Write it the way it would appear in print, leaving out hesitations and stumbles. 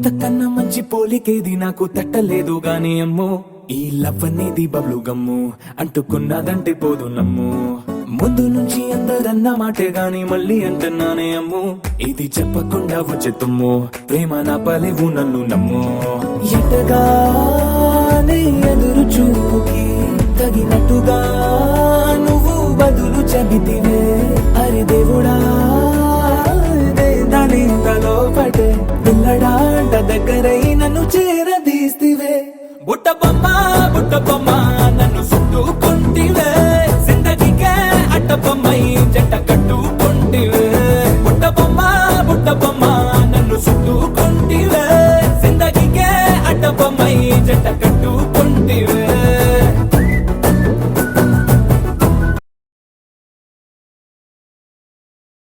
ఇంతకన్నా మంచి పోలికేది నాకు తట్టలేదు గాని అమ్మో ఈ లవ్ అనేది బబ్లు గమ్ము అంటుకున్నదంటే పోదు నమ్ము ముందు నుంచి అందరన్న మాటే గాని మళ్ళీ అంటున్నానే అమ్ము ఇది చెప్పకుండా వచ్చే తుమ్ము ప్రేమ నా పలేవు నన్ను నమ్ము ఎటగానే ఎదురు చూపుకి తగినట్టుగా నువ్వు బదులు చెబితివే అరే దేవుడా దానింతలో పడే పిల్లడాంట దగ్గరై నన్ను చేరదీస్తివే బుట్ట బొమ్మ నన్ను చుట్టుకుంటివే జిందగీకే అట్ట బొమ్మై జంట కట్టుకుంటివే బుట్ట బొమ్మ నన్ను చుట్టుకుంటివే జిందగీకే అట్ట బొమ్మై